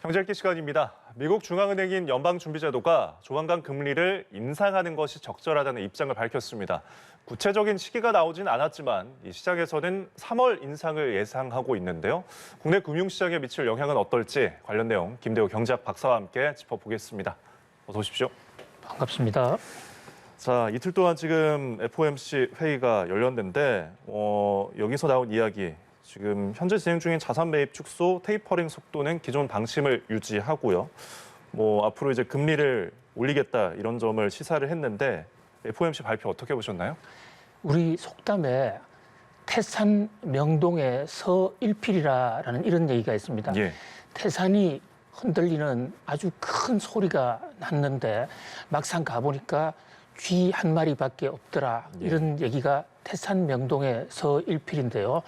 경제읽기 시간입니다. 미국 중앙은행인 연방준비제도가 조만간 금리를 인상하는 것이 적절하다는 입장을 밝혔습니다. 구체적인 시기가 나오진 않았지만 이 시장에서는 3월 인상을 예상하고 있는데요. 국내 금융시장에 미칠 영향은 어떨지 관련 내용 김대호 경제학 박사와 함께 짚어보겠습니다. 어서 오십시오. 반갑습니다. 자, 이틀 동안 지금 FOMC 회의가 열렸는데 여기서 나온 이야기, 지금 현재 진행 중인 자산 매입 축소, 테이퍼링 속도는 기존 방침을 유지하고요. 앞으로 이제 금리를 올리겠다 이런 점을 시사를 했는데 FOMC 발표 어떻게 보셨나요? 우리 속담에 태산 명동에 서일필이라는 이런 얘기가 있습니다. 예. 태산이 흔들리는 아주 큰 소리가 났는데 막상 가보니까 쥐 한 마리밖에 없더라. 이런 얘기가 태산 명동의 서일필인데요.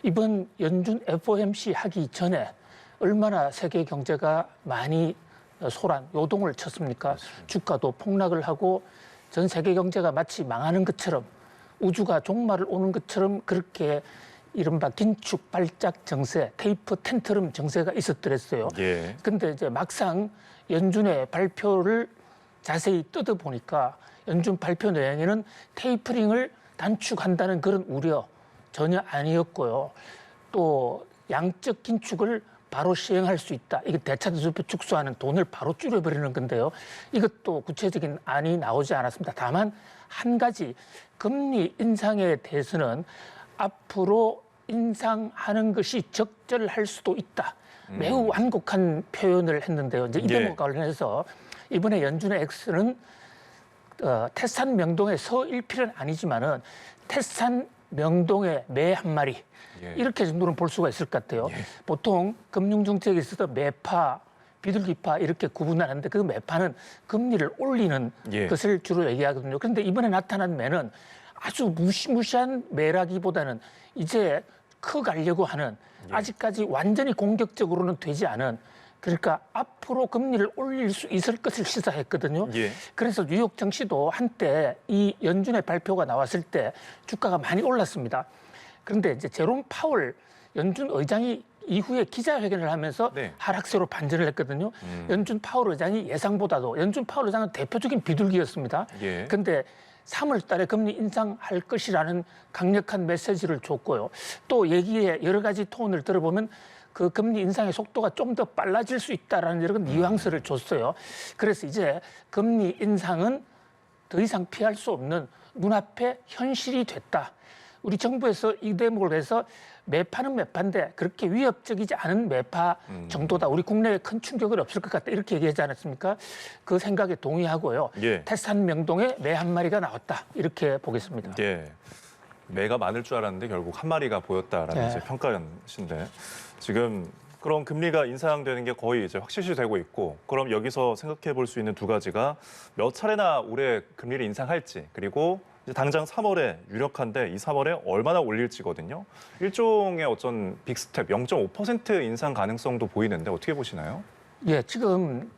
이번 연준 FOMC 하기 전에 얼마나 세계 경제가 많이 요동을 쳤습니까? 맞습니다. 주가도 폭락을 하고 전 세계 경제가 마치 망하는 것처럼 우주가 종말을 오는 것처럼 그렇게 이른바 긴축 발작 정세, 테이프 텐트럼 정세가 있었더랬어요. 예. 근데 이제 막상 연준의 발표를 자세히 뜯어보니까 연준 발표 내용에는 테이퍼링을 단축한다는 그런 우려 전혀 아니었고요. 또 양적 긴축을 바로 시행할 수 있다. 이게 대차대조표 축소하는 돈을 바로 줄여버리는 건데요. 이것도 구체적인 안이 나오지 않았습니다. 다만 한 가지 금리 인상에 대해서는 앞으로 인상하는 것이 적절할 수도 있다. 매우 완곡한 표현을 했는데요. 이제 이 대목과 관련해서 이번에 연준의 X는 태산 명동의 서일필은 아니지만은 태산 명동의 매 한 마리 이렇게 정도는 볼 수가 있을 것 같아요. 보통 금융정책에 있어서 매파, 비둘기파 이렇게 구분하는데 그 매파는 금리를 올리는 것을 주로 얘기하거든요. 그런데 이번에 나타난 매는 아주 무시무시한 매라기보다는 이제 커가려고 하는 아직까지 완전히 공격적으로는 되지 않은 그러니까 앞으로 금리를 올릴 수 있을 것을 시사했거든요. 그래서 뉴욕 증시도 한때 이 연준의 발표가 나왔을 때 주가가 많이 올랐습니다. 그런데 이제 제롬 파월 연준 의장이 이후에 기자회견을 하면서 하락세로 반전을 했거든요. 연준 파월 의장이 예상보다도 연준 파월 의장은 대표적인 비둘기였습니다. 그런데 3월 달에 금리 인상할 것이라는 강력한 메시지를 줬고요. 또 얘기에 여러 가지 톤을 들어보면 그 금리 인상의 속도가 좀 더 빨라질 수 있다라는 이런 뉘앙스를 줬어요. 그래서 이제 금리 인상은 더 이상 피할 수 없는 눈앞의 현실이 됐다. 우리 정부에서 이 대목을 해서 매파는 매파인데 그렇게 위협적이지 않은 매파 정도다. 우리 국내에 큰 충격은 없을 것 같다. 이렇게 얘기하지 않았습니까? 그 생각에 동의하고요. 태산 명동에 매 한 마리가 나왔다. 이렇게 보겠습니다. 매가 많을 줄 알았는데 결국 한 마리가 보였다라는 이제 평가신데 지금 그럼 금리가 인상되는 게 거의 이제 확실시되고 있고 그럼 여기서 생각해 볼 수 있는 두 가지가 몇 차례나 올해 금리를 인상할지 그리고 이제 당장 3월에 유력한데 이 3월에 얼마나 올릴지거든요. 일종의 어떤 빅스텝 0.5% 인상 가능성도 보이는데 어떻게 보시나요? 지금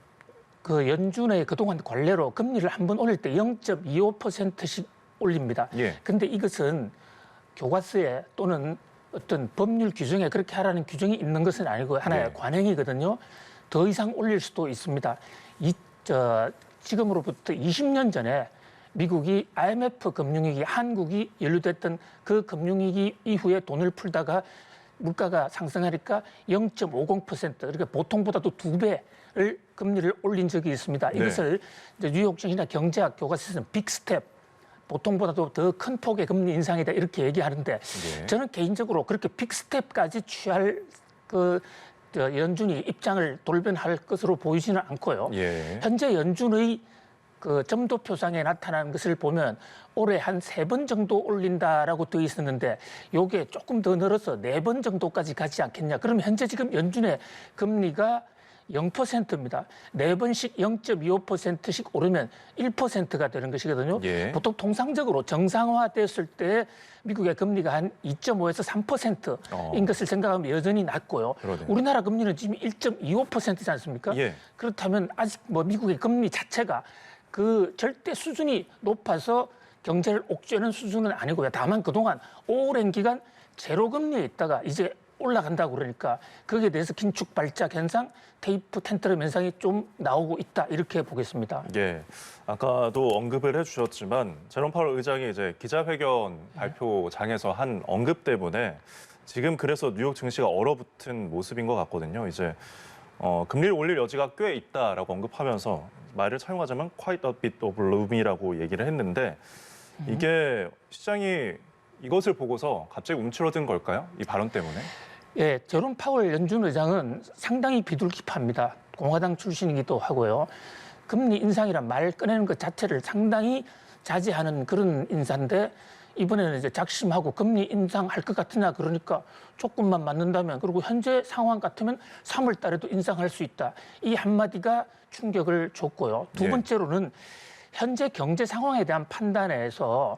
그 연준의 그동안 관례로 금리를 한번 올릴 때 0.25%씩 올립니다. 근데 이것은 교과서에 또는 어떤 법률 규정에 그렇게 하라는 규정이 있는 것은 아니고 하나의 관행이거든요. 더 이상 올릴 수도 있습니다. 지금으로부터 20년 전에 미국이 IMF 금융위기, 한국이 연루됐던 그 금융위기 이후에 돈을 풀다가 물가가 상승하니까 0.50% 그러니까 보통보다도 2배를 금리를 올린 적이 있습니다. 이것을 이제 뉴욕 증시나 경제학 교과서에서는 빅스텝 보통보다도 더 큰 폭의 금리 인상이다 이렇게 얘기하는데 저는 개인적으로 그렇게 빅스텝까지 취할 연준이 입장을 돌변할 것으로 보이지는 않고요. 현재 연준의 그 점도표상에 나타난 것을 보면 올해 한 3번 정도 올린다라고 되어 있었는데 요게 조금 더 늘어서 4번 정도까지 가지 않겠냐. 그럼 현재 지금 연준의 금리가 0%입니다. 4번씩 0.25%씩 오르면 1%가 되는 것이거든요. 보통 통상적으로 정상화됐을 때 미국의 금리가 한 2.5에서 3%인 것을 생각하면 여전히 낮고요. 우리나라 금리는 지금 1.25%지 않습니까? 그렇다면 아직 미국의 금리 자체가 그 절대 수준이 높아서 경제를 옥죄는 수준은 아니고요. 다만 그동안 오랜 기간 제로 금리에 있다가 이제 올라간다고 그러니까 거기에 대해서 긴축 발작 현상, 테이프 텐트럼 현상이 좀 나오고 있다 이렇게 보겠습니다. 예, 아까도 언급을 해주셨지만 제롬 파월 의장이 이제 기자회견 발표장에서 한 언급 때문에 지금 그래서 뉴욕 증시가 얼어붙은 모습인 것 같거든요. 이제 금리를 올릴 여지가 꽤 있다라고 언급하면서 말을 사용하자면 quite a bit of room이라고 얘기를 했는데 이게 시장이 이것을 보고서 갑자기 움츠러든 걸까요? 이 발언 때문에? 예, 제롬 파월 연준 의장은 상당히 비둘기파입니다. 공화당 출신이기도 하고요. 금리 인상이란 말 꺼내는 것 자체를 상당히 자제하는 그런 인사인데 이번에는 이제 작심하고 금리 인상할 것 같으냐 그러니까 조금만 맞는다면 그리고 현재 상황 같으면 3월 달에도 인상할 수 있다. 이 한마디가 충격을 줬고요. 두 예. 번째로는 현재 경제 상황에 대한 판단에서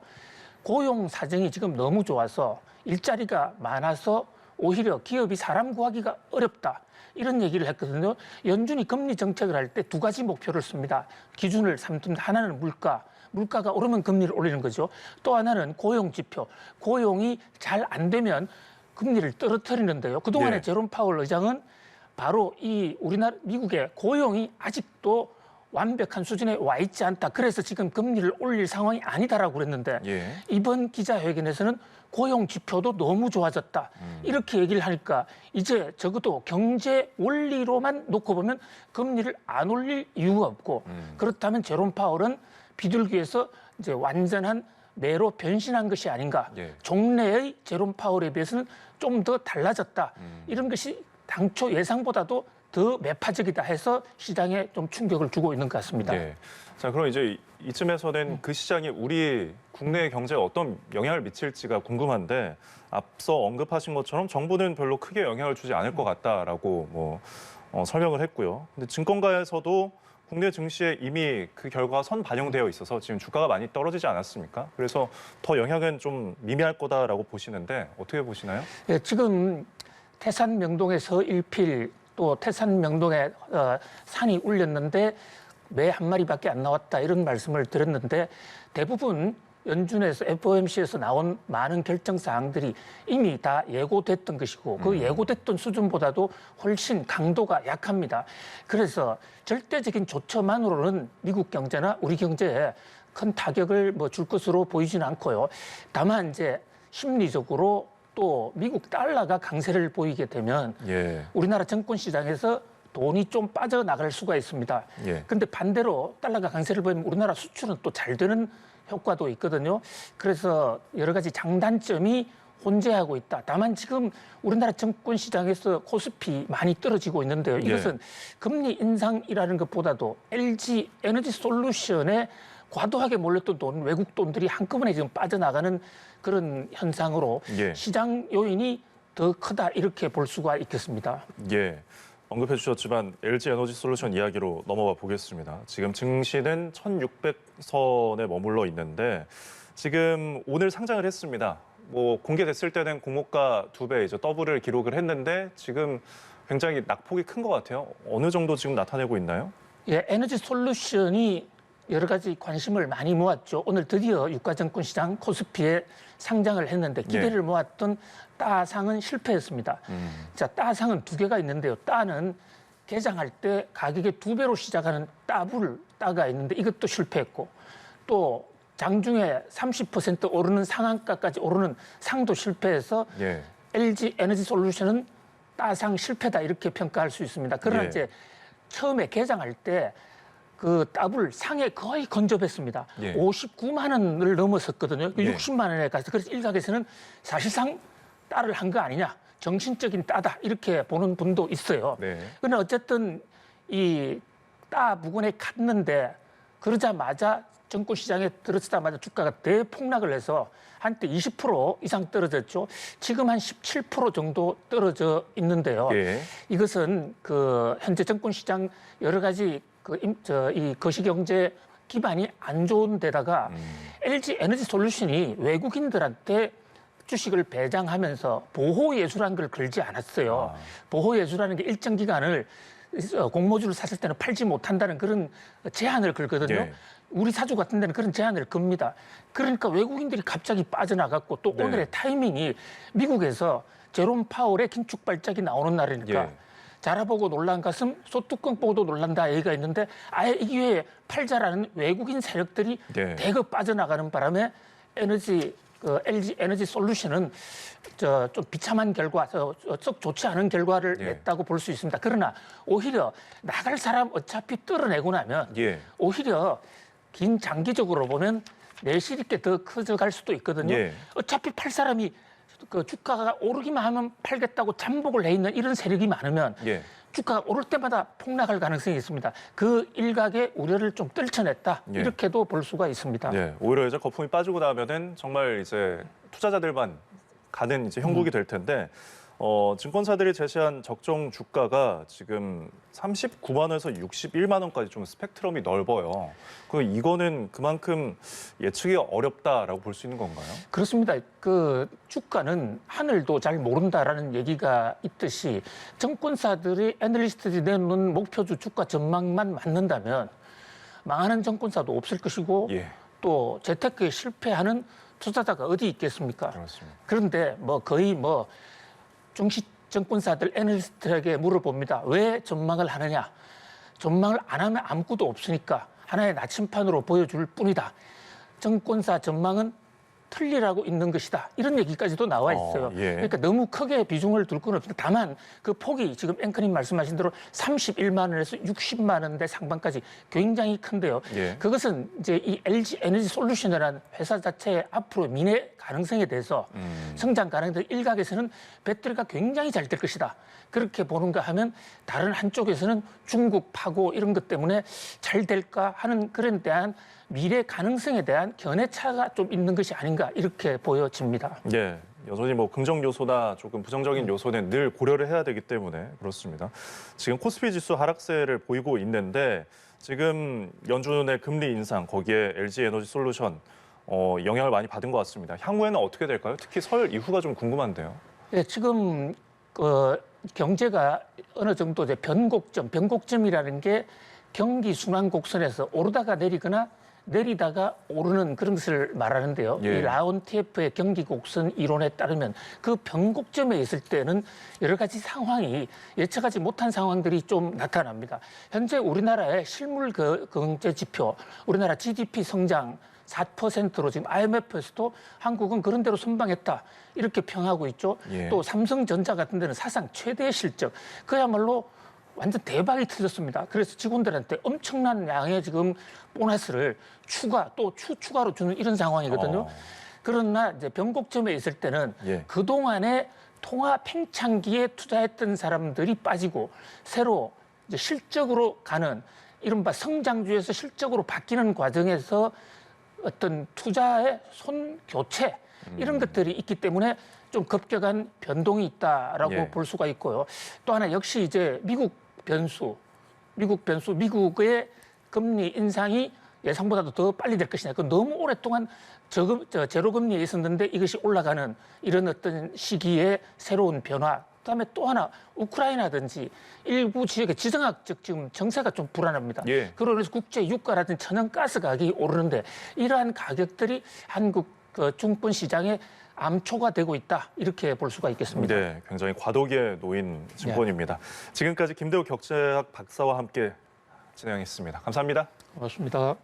고용 사정이 지금 너무 좋아서 일자리가 많아서 오히려 기업이 사람 구하기가 어렵다. 이런 얘기를 했거든요. 연준이 금리 정책을 할 때 두 가지 목표를 씁니다. 기준을 삼습니다. 하나는 물가가 오르면 금리를 올리는 거죠. 또 하나는 고용 지표. 고용이 잘 안 되면 금리를 떨어뜨리는데요. 그동안에 예. 제롬 파월 의장은 바로 이 우리나라 미국의 고용이 아직도 완벽한 수준에 와 있지 않다. 그래서 지금 금리를 올릴 상황이 아니다라고 그랬는데 예. 이번 기자회견에서는 고용 지표도 너무 좋아졌다. 이렇게 얘기를 하니까 이제 적어도 경제 원리로만 놓고 보면 금리를 안 올릴 이유가 없고 그렇다면 제롬 파월은 비둘기에서 이제 완전한 매로 변신한 것이 아닌가. 예. 종래의 제롬 파월에 비해서는 좀 더 달라졌다. 이런 것이 당초 예상보다도 더 매파적이다 해서 시장에 좀 충격을 주고 있는 것 같습니다. 예. 자, 그럼 이제 이쯤에서는 그 시장이 우리 국내 경제에 어떤 영향을 미칠지가 궁금한데 앞서 언급하신 것처럼 정부는 별로 크게 영향을 주지 않을 것 같다라고 설명을 했고요. 근데 증권가에서도 국내 증시에 이미 그 결과가 선 반영되어 있어서 지금 주가가 많이 떨어지지 않았습니까? 그래서 더 영향은 좀 미미할 거다라고 보시는데 어떻게 보시나요? 예, 지금 태산 명동에서 일필 또 태산 명동에 산이 울렸는데 매 한 마리밖에 안 나왔다 이런 말씀을 드렸는데 대부분 연준에서 FOMC에서 나온 많은 결정 사항들이 이미 다 예고됐던 것이고 그 예고됐던 수준보다도 훨씬 강도가 약합니다. 그래서 절대적인 조처만으로는 미국 경제나 우리 경제에 큰 타격을 줄 것으로 보이지는 않고요. 다만 이제 심리적으로 또 미국 달러가 강세를 보이게 되면 예. 우리나라 증권 시장에서 돈이 좀 빠져나갈 수가 있습니다. 예. 그런데 반대로 달러가 강세를 보이면 우리나라 수출은 또 잘 되는 효과도 있거든요. 그래서 여러 가지 장단점이 혼재하고 있다. 다만 지금 우리나라 증권 시장에서 코스피 많이 떨어지고 있는데요. 이것은 금리 인상이라는 것보다도 LG 에너지 솔루션에 과도하게 몰렸던 돈, 외국 돈들이 한꺼번에 지금 빠져나가는 그런 현상으로 예. 시장 요인이 더 크다 이렇게 볼 수가 있겠습니다. 예. 언급해 주셨지만 LG 에너지 솔루션 이야기로 넘어가 보겠습니다. 지금 증시는 1600선에 머물러 있는데 지금 오늘 상장을 했습니다. 공개됐을 때는 공모가 2배 이제 더블을 기록을 했는데 지금 굉장히 낙폭이 큰 것 같아요. 어느 정도 지금 나타내고 있나요? 예, 에너지 솔루션이 여러 가지 관심을 많이 모았죠. 오늘 드디어 유가증권시장 코스피에 상장을 했는데 기대를 모았던 따상은 실패했습니다. 자, 따상은 두 개가 있는데요. 따는 개장할 때 가격의 2배로 시작하는 따가 있는데 이것도 실패했고 또 장중에 30% 오르는 상한가까지 오르는 상도 실패해서 예. LG 에너지 솔루션은 따상 실패다 이렇게 평가할 수 있습니다. 그러나 예. 이제 처음에 개장할 때 그 따블 상에 거의 근접했습니다. 예. 59만 원을 넘었었거든요. 예. 60만 원에 가서 그래서 일각에서는 사실상 따를 한 거 아니냐, 정신적인 따다 이렇게 보는 분도 있어요. 네. 그런데 어쨌든 이 따 부근에 갔는데 그러자마자 증권시장에 들어서자마자 주가가 대폭락을 해서 한때 20% 이상 떨어졌죠. 지금 한 17% 정도 떨어져 있는데요. 예. 이것은 그 현재 증권시장 여러 가지 이 거시경제 기반이 안 좋은 데다가 LG 에너지 솔루션이 외국인들한테 주식을 배당하면서 보호예수라는 걸 걸지 않았어요. 보호예수라는 게 일정 기간을 공모주를 샀을 때는 팔지 못한다는 그런 제한을 걸거든요. 예. 우리 사주 같은 데는 그런 제한을 겁니다. 그러니까 외국인들이 갑자기 빠져나갔고 또 네. 오늘의 타이밍이 미국에서 제롬 파월의 긴축 발작이 나오는 날이니까 예. 자라보고 놀란 가슴 소뚜껑 보고도 놀란다 얘기가 있는데 아예 이 기회에 팔자라는 외국인 세력들이 예. 대거 빠져나가는 바람에 LG 에너지 솔루션은 좀 비참한 결과, 썩 좋지 않은 결과를 예. 냈다고 볼 수 있습니다. 그러나 오히려 나갈 사람 어차피 뚫어내고 나면 예. 오히려 긴 장기적으로 보면 내실 있게 더 커져갈 수도 있거든요. 예. 어차피 팔 사람이 그 주가가 오르기만 하면 팔겠다고 잠복을 해 있는 이런 세력이 많으면 예. 주가가 오를 때마다 폭락할 가능성이 있습니다. 그 일각의 우려를 좀 떨쳐냈다. 예. 이렇게도 볼 수가 있습니다. 예, 오히려 이제 거품이 빠지고 나면은 정말 이제 투자자들만 가는 이제 형국이 될 텐데 증권사들이 제시한 적정 주가가 지금 39만 원에서 61만 원까지 좀 스펙트럼이 넓어요. 이거는 그만큼 예측이 어렵다라고 볼 수 있는 건가요? 그렇습니다. 그 주가는 하늘도 잘 모른다라는 얘기가 있듯이 정권사들이 애널리스트들이 내놓는 목표주 주가 전망만 맞는다면 망하는 정권사도 없을 것이고 예, 또 재테크에 실패하는 투자자가 어디 있겠습니까? 그렇습니다. 그런데 거의 중시 정권사들 애널리스트에게 물어봅니다. 왜 전망을 하느냐? 전망을 안 하면 아무것도 없으니까 하나의 나침판으로 보여줄 뿐이다. 정권사 전망은 틀리라고 있는 것이다. 이런 얘기까지도 나와 있어요. 예. 그러니까 너무 크게 비중을 둘 건 없습니다. 다만 그 폭이 지금 앵커님 말씀하신 대로 31만 원에서 60만 원대 상반까지 굉장히 큰데요. 예. 그것은 이제 이 LG 에너지 솔루션이라는 회사 자체의 앞으로 미래 가능성에 대해서 성장 가능성 일각에서는 배터리가 굉장히 잘 될 것이다. 그렇게 보는가 하면 다른 한쪽에서는 중국 파고 이런 것 때문에 잘 될까 하는 그런 대한 미래 가능성에 대한 견해차가 좀 있는 것이 아닌가 이렇게 보여집니다. 예, 여전히 긍정 요소나 조금 부정적인 요소는 늘 고려를 해야 되기 때문에 그렇습니다. 지금 코스피 지수 하락세를 보이고 있는데 지금 연준의 금리 인상 거기에 LG 에너지 솔루션 영향을 많이 받은 것 같습니다. 향후에는 어떻게 될까요? 특히 설 이후가 좀 궁금한데요. 네, 지금 경제가 어느 정도 이제 변곡점이라는 게 경기 순환 곡선에서 오르다가 내리거나 내리다가 오르는 그런 것을 말하는데요. 예. 이 라온티에프의 경기 곡선 이론에 따르면 그 변곡점에 있을 때는 여러 가지 상황이 예측하지 못한 상황들이 좀 나타납니다. 현재 우리나라의 실물 경제 지표, 우리나라 GDP 성장 4%로 지금 IMF에서도 한국은 그런 대로 선방했다. 이렇게 평하고 있죠. 예. 또 삼성전자 같은 데는 사상 최대 실적. 그야말로 완전 대박이 터졌습니다. 그래서 직원들한테 엄청난 양의 지금 보너스를 추가로 주는 이런 상황이거든요. 그러나 이제 변곡점에 있을 때는 예. 그동안에 통화 팽창기에 투자했던 사람들이 빠지고 새로 이제 실적으로 가는 이른바 성장주에서 실적으로 바뀌는 과정에서 어떤 투자의 손 교체 이런 것들이 있기 때문에 좀 급격한 변동이 있다라고 예. 볼 수가 있고요. 또 하나 역시 이제 미국 변수, 미국의 금리 인상이 예상보다도 더 빨리 될 것이냐. 그 너무 오랫동안 제로 금리에 있었는데 이것이 올라가는 이런 어떤 시기에 새로운 변화. 그다음에 또 하나 우크라이나든지 일부 지역의 지정학적 지금 정세가 좀 불안합니다. 예. 그러면서 국제 유가라든지 천연가스 가격이 오르는데 이러한 가격들이 한국 중권 시장에 암초가 되고 있다 이렇게 볼 수가 있겠습니다. 네, 굉장히 과도기에 놓인 증권입니다. 지금까지 김대우 경제학 박사와 함께 진행했습니다. 감사합니다. 고맙습니다.